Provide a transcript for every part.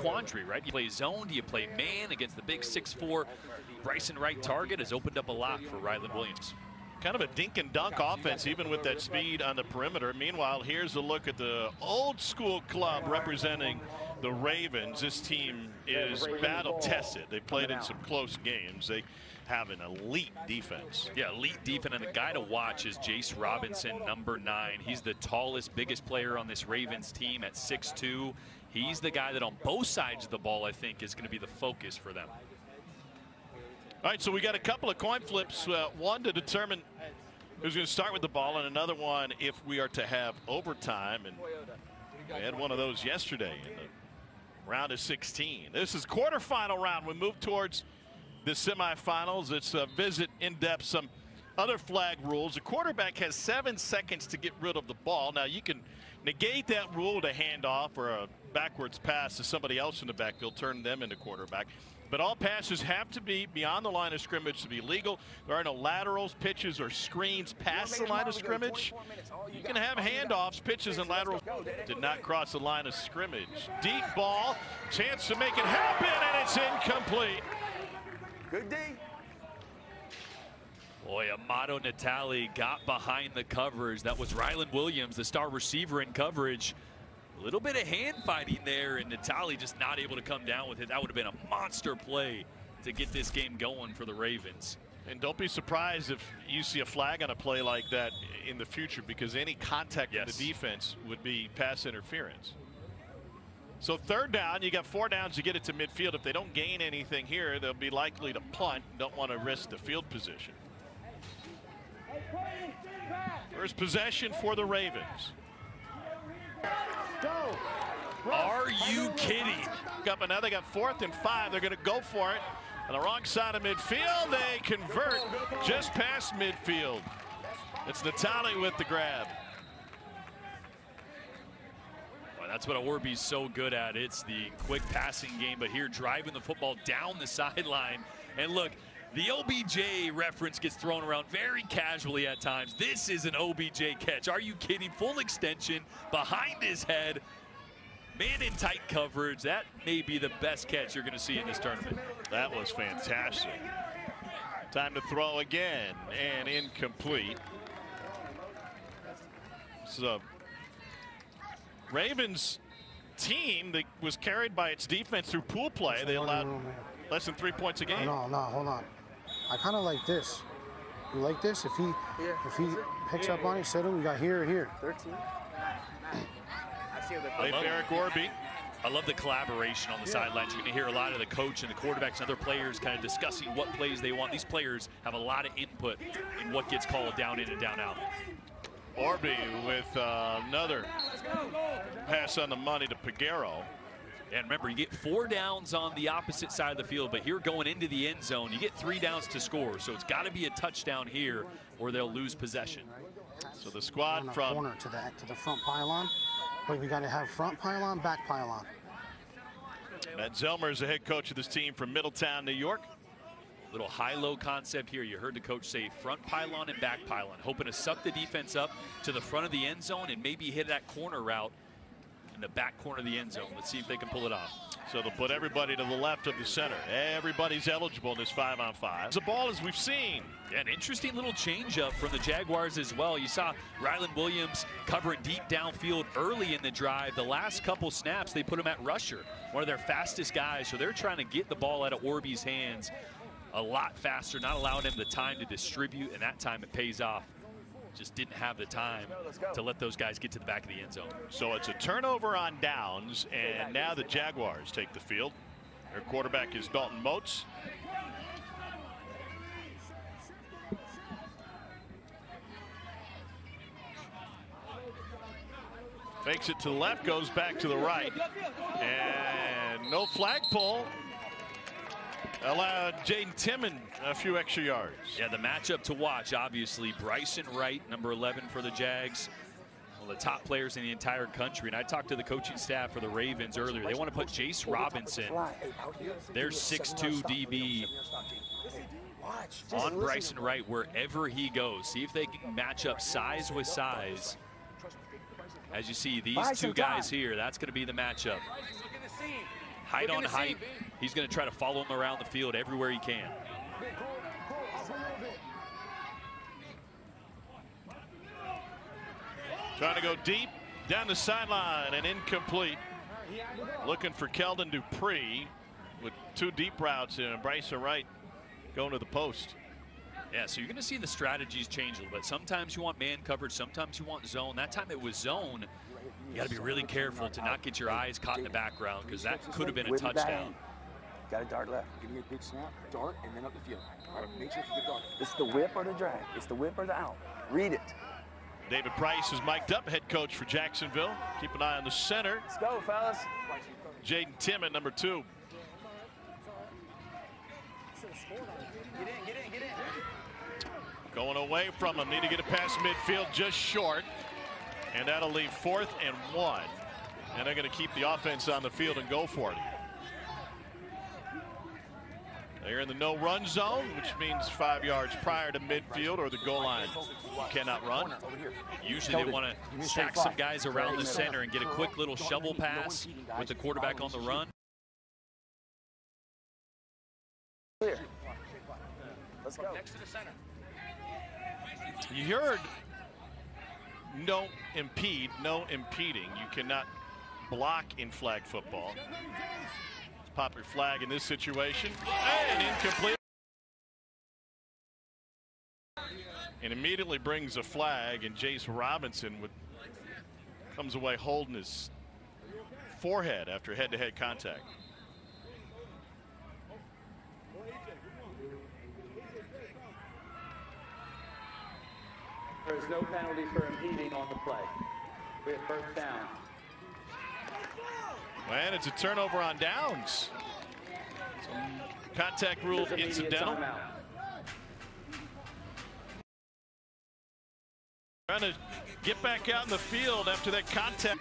quandary, right? You play zone, do you play man against the big 6'4" Bryson Wright target? Has opened up a lot for Ryland Williams. Kind of a dink and dunk offense, even with that speed on the perimeter. Meanwhile, here's a look at the old school club representing the Ravens. This team is battle tested. They played in some close games. They have an elite defense. Yeah, elite defense, and the guy to watch is Jace Robinson, number 9. He's the tallest, biggest player on this Ravens team at 6'2". He's the guy that on both sides of the ball, I think, is going to be the focus for them. All right, so we got a couple of coin flips, one to determine who's going to start with the ball, and another one if we are to have overtime. And we had one of those yesterday in the round of 16. This is quarterfinal round. We move towards the semifinals. It's a visit in depth some other flag rules. A quarterback has 7 seconds to get rid of the ball. Now you can negate that rule to handoff or a backwards pass to somebody else in the backfield, turn them into quarterback. But all passes have to be beyond the line of scrimmage to be legal. There are no laterals, pitches, or screens past the line of scrimmage. You can have handoffs, pitches, and laterals. Did not cross the line of scrimmage. Deep ball, chance to make it happen, and it's incomplete. Good D. Boy, Amato Natali got behind the coverage. That was Ryland Williams, the star receiver in coverage. A little bit of hand fighting there, and Natali just not able to come down with it. That would have been a monster play to get this game going for the Ravens. And don't be surprised if you see a flag on a play like that in the future, because any contact in the defense would be pass interference. So third down, you got 4 downs to get it to midfield. If they don't gain anything here, they'll be likely to punt. Don't want to risk the field position. First possession for the Ravens. Are you kidding? But now they got 4th and 5. They're going to go for it. On the wrong side of midfield, they convert just past midfield. It's Natali with the grab. Well, that's what Orby's so good at. It's the quick passing game, but here driving the football down the sideline. And look, the OBJ reference gets thrown around very casually at times. This is an OBJ catch. Are you kidding? Full extension behind his head. Man in tight coverage. That may be the best catch you're going to see in this tournament. That was fantastic. Time to throw again, and incomplete. So Ravens team that was carried by its defense through pool play. They allowed less than 3 points a game. No, hold on. I kind of like this. You like this? If he picks up on it, set him. You got here. 13. Play Eric Orby. I love the collaboration on the sidelines. You're going to hear a lot of the coach and the quarterbacks and other players kind of discussing what plays they want. These players have a lot of input in what gets called down in and down out. Orby with another pass on the money to Peguero. And remember, you get 4 downs on the opposite side of the field, but here going into the end zone, you get 3 downs to score. So it's got to be a touchdown here or they'll lose possession. So the squad from corner to the front pylon. But we got to have front pylon, back pylon. Matt Zelmer is the head coach of this team from Middletown, New York. Little high-low concept here. You heard the coach say front pylon and back pylon, hoping to suck the defense up to the front of the end zone and maybe hit that corner route in the back corner of the end zone. Let's see if they can pull it off. So they'll put everybody to the left of the center. Everybody's eligible in this 5-on-5. The ball, as we've seen. Yeah, an interesting little changeup from the Jaguars as well. You saw Ryland Williams covering deep downfield early in the drive. The last couple snaps, they put him at rusher, one of their fastest guys. So they're trying to get the ball out of Orby's hands a lot faster, not allowing him the time to distribute, and that time it pays off. Just didn't have the time to let those guys get to the back of the end zone. So it's a turnover on downs, and now the Jaguars take the field. Their quarterback is Dalton Moats. Fakes it to the left, goes back to the right, and no flagpole. Allowed Jaden Timmon a few extra yards. Yeah, the matchup to watch, obviously, Bryson Wright, number 11 for the Jags. One of the top players in the entire country. And I talked to the coaching staff for the Ravens earlier. They want to put Jace Robinson, their 6'2 DB, on Bryson Wright wherever he goes. See if they can match up size with size. As you see, these two guys here, that's going to be the matchup. height on height. He's going to try to follow him around the field everywhere he can. Trying to go deep down the sideline and incomplete. Looking for Keldon Dupree with 2 deep routes and Bryson Wright going to the post. Yeah, so you're going to see the strategies change a little bit. Sometimes you want man coverage, sometimes you want zone. That time it was zone. You got to be really careful to not get your eyes caught in the background, because that could have been a touchdown. Got a dart left. Give me a big snap, dart, and then up the field. All right, make sure you get dart. It's the whip or the drag. It's the whip or the out. Read it. David Price is mic'd up, head coach for Jacksonville. Keep an eye on the center. Let's go, fellas. Jaden Timmon, number 2. Get in. Going away from him. Need to get it past midfield, just short. And that'll leave 4th and 1. And they're going to keep the offense on the field and go for it. They're in the no-run zone, which means 5 yards prior to midfield or the goal line. You cannot run. Usually they want to stack some guys around the center and get a quick little shovel pass with the quarterback on the run. Clear. Let's go. Next to the center. You heard no impede, no impeding. You cannot block in flag football. It's popular flag in this situation. And incomplete. And immediately brings a flag, and Jace Robinson comes away holding his forehead after head-to-head contact. There is no penalty for impeding on the play. We have first down. And it's a turnover on downs. Some contact rule incidental. Trying to get back out in the field after that contact.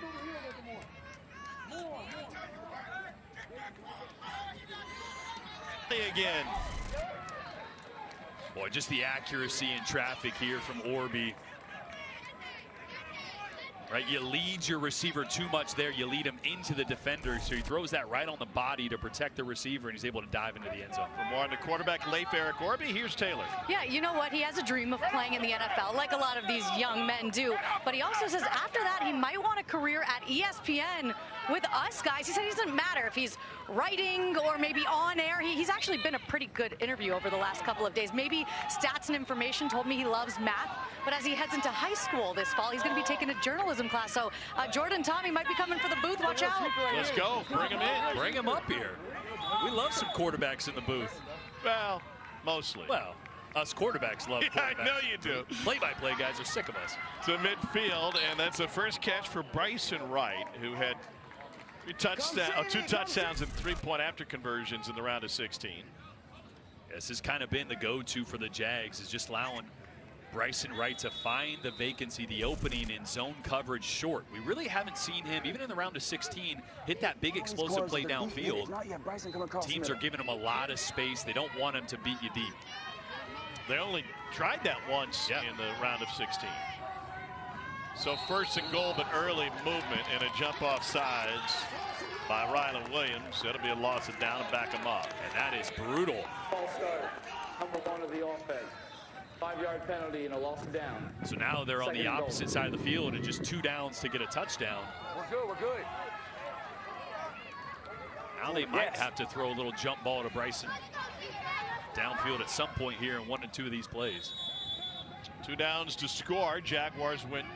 Again. Boy, just the accuracy in traffic here from Orby. Right, you lead your receiver too much there. You lead him into the defender, so he throws that right on the body to protect the receiver, and he's able to dive into the end zone. From one to quarterback Leif Eric Orby, here's Taylor. Yeah, you know what? He has a dream of playing in the NFL, like a lot of these young men do. But he also says after that, he might want a career at ESPN with us guys. He said it doesn't matter if he's writing or maybe on air. He's actually been a pretty good interview over the last couple of days. Maybe Stats and Information told me he loves math, but as he heads into high school this fall, he's going to be taking a journalism class. So Jordan Tommy might be coming for the booth. Watch out. Let's go. Bring him in. Bring him up here. We love some quarterbacks in the booth. Well, mostly. Well, us quarterbacks love quarterbacks. I know you do. Play-by-play guys are sick of us. To midfield, and that's the first catch for Bryson Wright, who had 2 touchdowns and 3-point after conversions in the round of 16. This has kind of been the go-to for the Jags, is just allowing Bryson Wright to find the vacancy, the opening in zone coverage short. We really haven't seen him, even in the round of 16, hit that big explosive play downfield. Teams are giving him a lot of space. They don't want him to beat you deep. They only tried that once in the round of 16. So 1st and goal, but early movement and a jump off sides by Rylan Williams. That'll be a loss of down and back him up. And that is brutal. Ball started. Number 1 of the offense. 5-yard penalty and a loss of down. So now they're on the opposite side of the field and just 2 downs to get a touchdown. We're good. Now they might have to throw a little jump ball to Bryson downfield at some point here in 1 and 2 of these plays. 2 downs to score. Jaguars went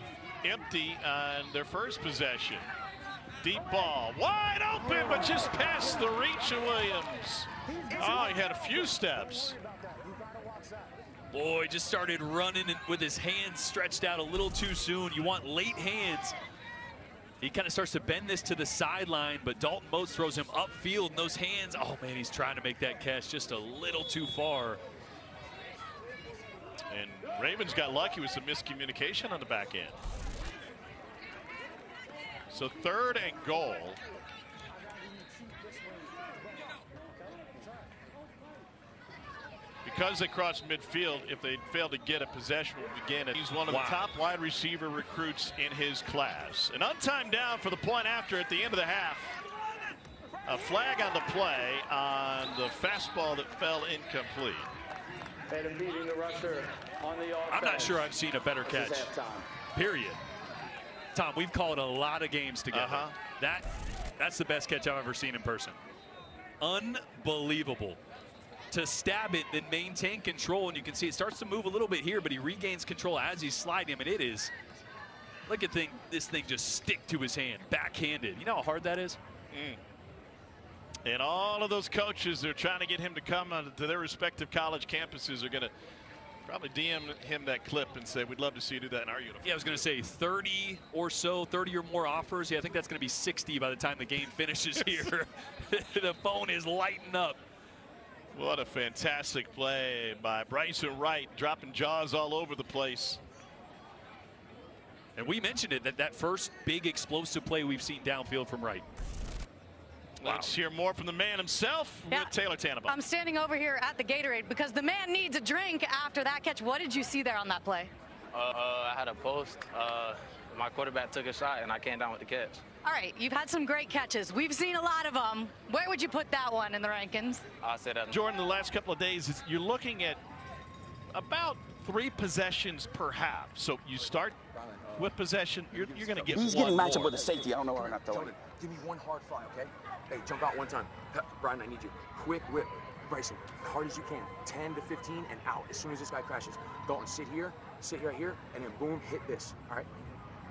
empty on their first possession. Deep ball, wide open, but just past the reach of Williams. Oh, he had a few steps. Boy, just started running with his hands stretched out a little too soon. You want late hands. He kind of starts to bend this to the sideline, but Dalton Motes throws him upfield, and those hands, oh man, he's trying to make that catch just a little too far. And Ravens got lucky with some miscommunication on the back end. So 3rd and goal. Because they crossed midfield, if they fail to get a possession, will begin. He's one of the top wide receiver recruits in his class. An untimed down for the point after at the end of the half. A flag on the play on the fastball that fell incomplete. And beating the rusher on the offense. I'm not sure I've seen a better catch. Period. Tom, we've called a lot of games together. That's the best catch I've ever seen in person. Unbelievable. To stab it, then maintain control, and you can see it starts to move a little bit here, but he regains control as he's sliding him, and it is, look at this thing just stick to his hand, backhanded. You know how hard that is? And all of those coaches, they're trying to get him to come to their respective college campuses, are going to probably DM him that clip and say, we'd love to see you do that in our uniform. Yeah, I was going to say 30 or more offers. Yeah, I think that's going to be 60 by the time the game finishes here. The phone is lighting up. What a fantastic play by Bryson Wright, dropping jaws all over the place. And we mentioned it, that first big explosive play we've seen downfield from Wright. Let's hear more from the man himself with Taylor Tannenbaum. I'm standing over here at the Gatorade because the man needs a drink after that catch. What did you see there on that play? I had a post. My quarterback took a shot, and I came down with the catch. All right, you've had some great catches. We've seen a lot of them. Where would you put that one in the rankings? I said that. Jordan, the last couple of days, you're looking at about 3 possessions per half. So you start with possession, you're going to get He's one getting matched up more. with a safety. I don't know where I'm going to throw it. Give me one hard fly, okay? Hey, jump out one time. Brian, I need you. Quick whip. Bryson, hard as you can. 10 to 15 and out as soon as this guy crashes. Dalton, sit right here, and then boom, hit this. All right?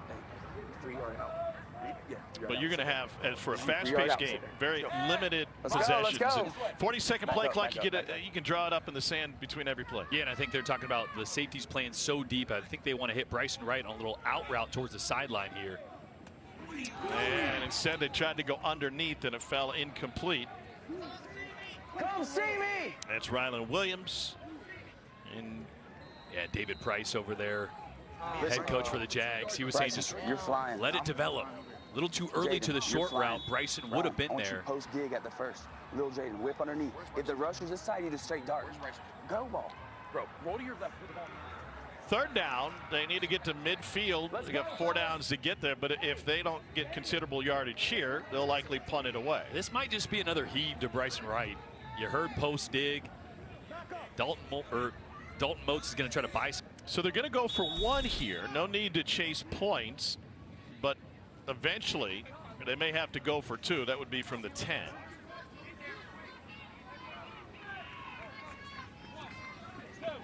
Hey, 3-yard out. Yeah, but you're going to have, as for a fast-paced game, very limited possessions. Let's go. 40-second play clock, you can draw it up in the sand between every play. Yeah, and I think they're talking about the safeties playing so deep. I think they want to hit Bryson Wright on a little out route towards the sideline here. And instead they tried to go underneath and it fell incomplete. Come see me! That's Ryland Williams. And yeah, David Price over there, head coach for the Jags. He was saying just let it develop. A little too early to the short route. Bryson would have been there. Post dig at the first. Little Jaden, whip underneath. If the rusher's this side, you just straight dart. Go ball. Bro, roll to your left. Put the ball. Third down, they need to get to midfield. They got 4 downs to get there, but if they don't get considerable yardage here, they'll likely punt it away. This might just be another heave to Bryson Wright. You heard post dig. Dalton Moats is going to try to buy. So they're going to go for 1 here. No need to chase points, but eventually they may have to go for 2. That would be from the 10.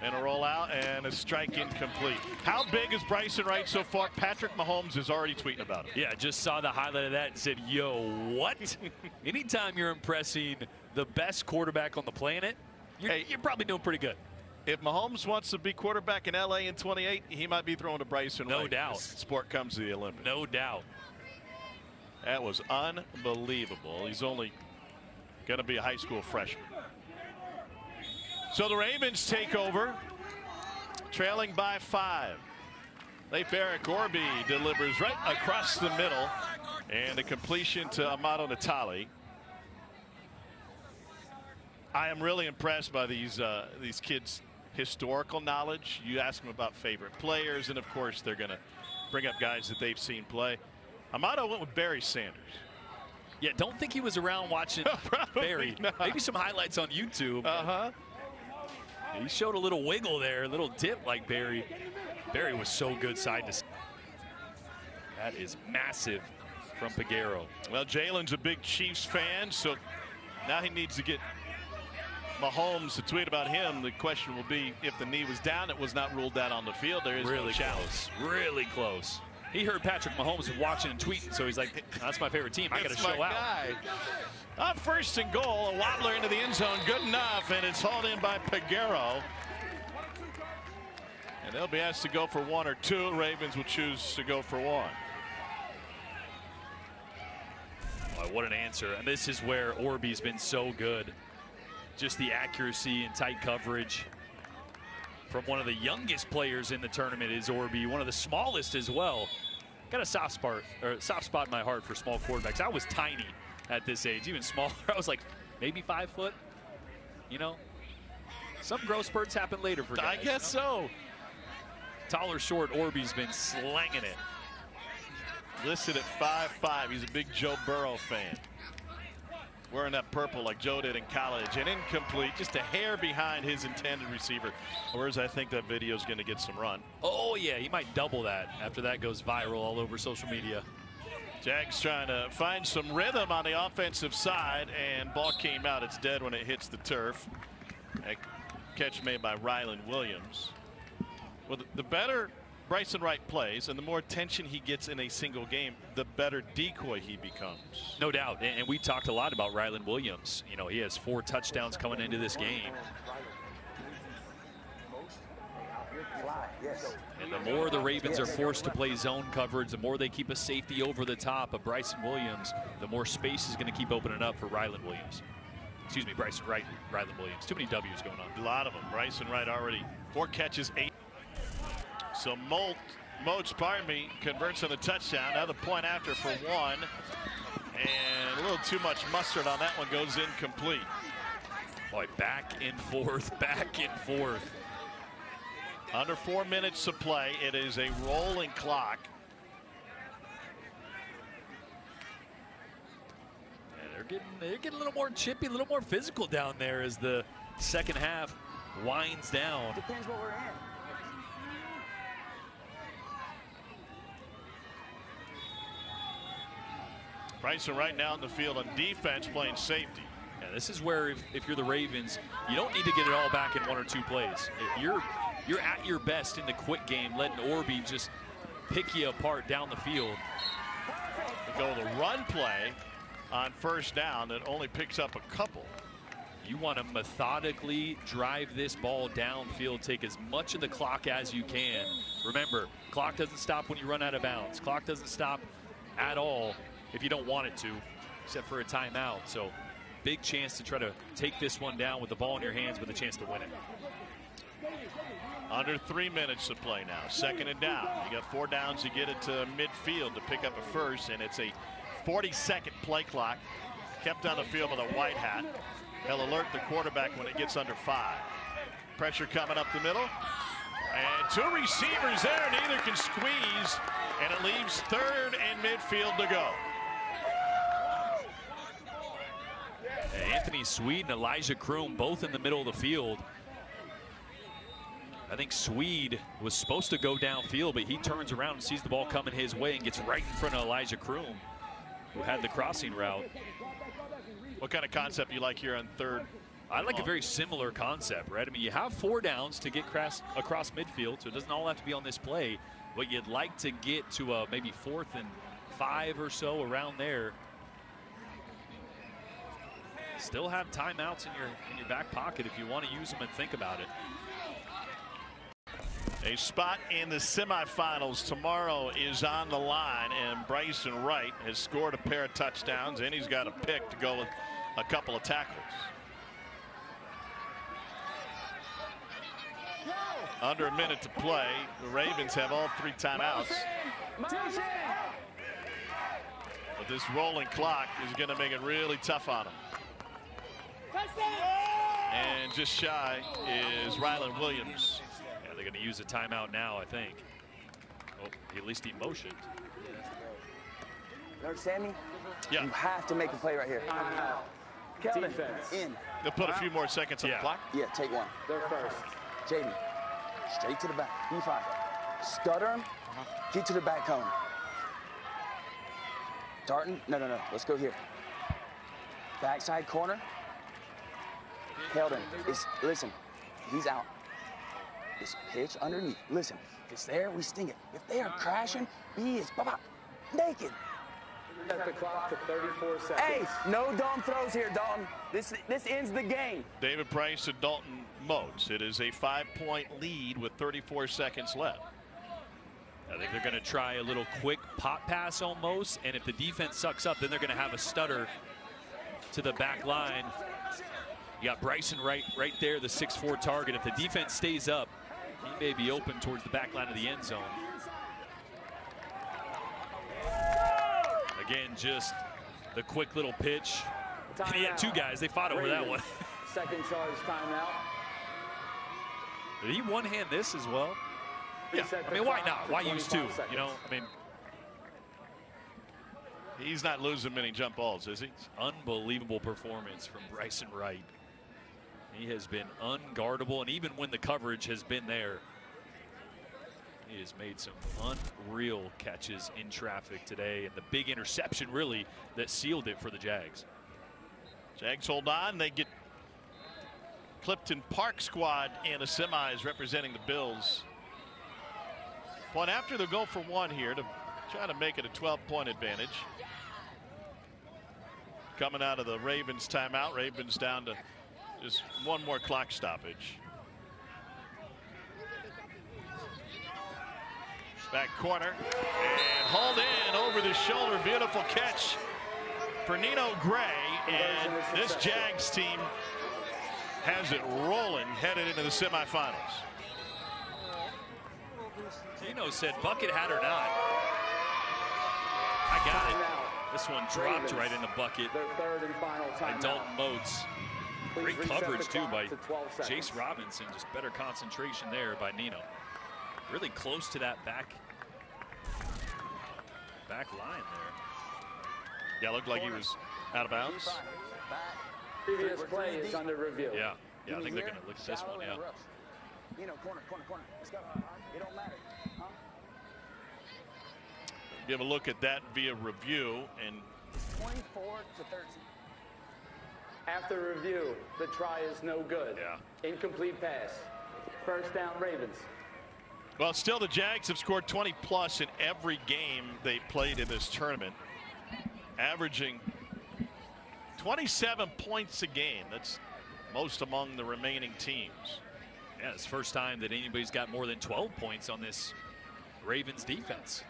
And a rollout and a strike incomplete. How big is Bryson Wright so far? Patrick Mahomes is already tweeting about it. Yeah, I just saw the highlight of that and said, yo, what? Anytime you're impressing the best quarterback on the planet, you're probably doing pretty good. If Mahomes wants to be quarterback in LA in 28, he might be throwing to Bryson Wright. No doubt. This sport comes to the Olympics. No doubt. That was unbelievable. He's only going to be a high school freshman. So the Ravens take over, trailing by 5. Leif Eric Orby delivers right across the middle, and a completion to Amato Natali. I am really impressed by these kids' historical knowledge. You ask them about favorite players, and of course they're going to bring up guys that they've seen play. Amato went with Barry Sanders. Yeah, don't think he was around watching Barry. Not. Maybe some highlights on YouTube. Uh-huh. He showed a little wiggle there, a little dip like Barry. Barry was so good side to side. That is massive from Peguero. Well, Jalen's a big Chiefs fan, so now he needs to get Mahomes to tweet about him. The question will be if the knee was down, it was not ruled out on the field. There is really no challenge. Really close. He heard Patrick Mahomes watching and tweeting, so he's like, that's my favorite team. I got to show out. On 1st and goal, a wobbler into the end zone, good enough, and it's hauled in by Peguero. And they'll be asked to go for 1 or 2. Ravens will choose to go for 1. Boy, what an answer. And this is where Orby's been so good. Just the accuracy and tight coverage from one of the youngest players in the tournament is Orby, one of the smallest as well. Got a soft spot in my heart for small quarterbacks. I was tiny at this age, even smaller. I was like maybe 5 foot. You know, some growth spurts happen later for guys. I guess so. Tall or short, Orby's been slanging it. Listed at 5'5". He's a big Joe Burrow fan. wearing that purple like Joe did in college, and incomplete, just a hair behind his intended receiver. Whereas I think that video is going to get some run. Oh yeah, he might double that after that goes viral all over social media. Jags trying to find some rhythm on the offensive side, and ball came out. It's dead when it hits the turf. A catch made by Ryland Williams. Well, the better Bryson Wright plays and the more attention he gets in a single game, the better decoy he becomes. No doubt. And we talked a lot about Ryland Williams. You know, he has 4 touchdowns coming into this game. And the more the Ravens are forced to play zone coverage, the more they keep a safety over the top of Bryson Williams, the more space is going to keep opening up for Ryland Williams. Excuse me, Bryson Wright, Ryland Williams. Too many W's going on. A lot of them. Bryson Wright already 4 catches, 8. So Moats, pardon me, converts on the touchdown. Now the point after for 1. And a little too much mustard on that one, goes incomplete. Boy, back and forth, back and forth. Under 4 minutes to play. It is a rolling clock. Yeah, they're getting a little more chippy, a little more physical down there as the second half winds down. Depends what we're in. Bryson right now in the field on defense playing safety. Yeah, this is where if you're the Ravens, you don't need to get it all back in 1 or 2 plays. You're at your best in the quick game, letting Orby just pick you apart down the field. We go the run play on first down that only picks up a couple. You want to methodically drive this ball downfield, take as much of the clock as you can. Remember, clock doesn't stop when you run out of bounds. Clock doesn't stop at all if you don't want it to, except for a timeout. So big chance to try to take this one down with the ball in your hands with a chance to win it. Under 3 minutes to play now. 2nd and down. You got 4 downs to get it to midfield to pick up a first, and it's a 40-second play clock. Kept on the field with a white hat. He'll alert the quarterback when it gets under 5. Pressure coming up the middle. And 2 receivers there. Neither can squeeze, and it leaves 3rd and midfield to go. Anthony Swede and Elijah Kroom both in the middle of the field. I think Swede was supposed to go downfield, but he turns around and sees the ball coming his way and gets right in front of Elijah Kroom, who had the crossing route. What kind of concept you like here on 3rd? I like a very similar concept, right? I mean, you have 4 downs to get across midfield, so it doesn't all have to be on this play, but you'd like to get to maybe 4th and 5 or so around there. Still have timeouts in your back pocket if you want to use them and think about it. A spot in the semifinals tomorrow is on the line, and Bryson Wright has scored a pair of touchdowns, and he's got a pick to go with a couple of tackles. Under a minute to play. The Ravens have all 3 timeouts. But this rolling clock is going to make it really tough on them. And just shy is Ryland Williams. Yeah, they're going to use a timeout now, I think. Oh, at least he motioned. You understand me? Yeah. You have to make a play right here. Kelvin, in. They'll put a few more seconds on the clock. Yeah, take 1. They're first. Jamie, straight to the back. B5. Stutter him. Get to the back cone. Darton, no. Let's go here. Backside corner. Keldon, listen, he's out. This pitch underneath. Listen, if it's there, we sting it. If they are crashing, he is naked. Set the clock to 34 seconds. Hey, no dumb throws here, Dalton. This ends the game. David Price and Dalton Moats. It is a 5-point lead with 34 seconds left. I think they're going to try a little quick pop pass almost, and if the defense sucks up, then they're going to have a stutter to the back line. You got Bryson right there, the 6'4" target. If the defense stays up, he may be open towards the back line of the end zone. Again, just the quick little pitch. And he had 2 guys. They fought over that one. Second charge timeout. Did he one-hand this as well? Yeah. I mean, why not? Why use 2? You know, I mean, He's not losing many jump balls, is he? Unbelievable performance from Bryson Wright. He has been unguardable, and even when the coverage has been there, he has made some unreal catches in traffic today, and the big interception really that sealed it for the Jags. Jags hold on. They get Clifton Park squad in the semis representing the Bills. Point after, they'll go for one here to try to make it a 12-point advantage. Coming out of the Ravens timeout, Ravens down to just one more clock stoppage. Back corner and hauled in over the shoulder. Beautiful catch for Nino Gray, and this Jags team has it rolling headed into the semifinals. Nino said bucket hat or not. I got it. This one dropped right in the bucket by Dalton Moats. Great coverage too by Jace Robinson. Just better concentration there by Nino. Really close to that back line there. Yeah, looked like he was out of bounds. Previous play is under review. Yeah, I think they're going to look at this one. Yeah. Corner. Let's go. It don't matter. Give a look at that via review, and 24 to 13. After review, the try is no good. Yeah. Incomplete pass. First down, Ravens. Well, still the Jags have scored 20 plus in every game they played in this tournament, averaging 27 points a game. That's most among the remaining teams. Yeah, it's the first time that anybody's got more than 12 points on this Ravens defense.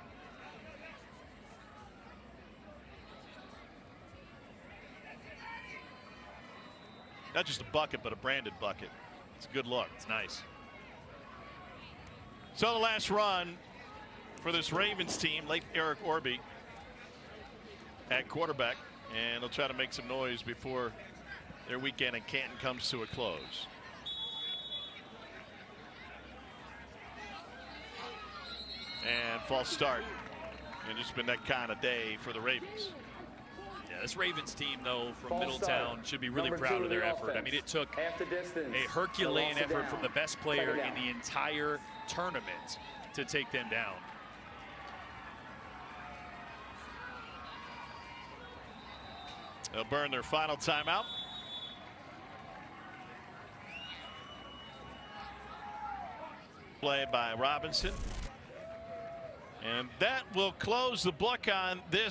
Not just a bucket, but a branded bucket. It's a good look. It's nice. So the last run for this Ravens team, late Eric Orby at quarterback, and they'll try to make some noise before their weekend in Canton comes to a close. And false start. And it's been that kind of day for the Ravens. Yeah, this Ravens team, though, from Middletown should be really proud of their effort. I mean, it took a Herculean effort from the best player in the entire tournament to take them down. They'll burn their final timeout. Play by Robinson. And that will close the book on this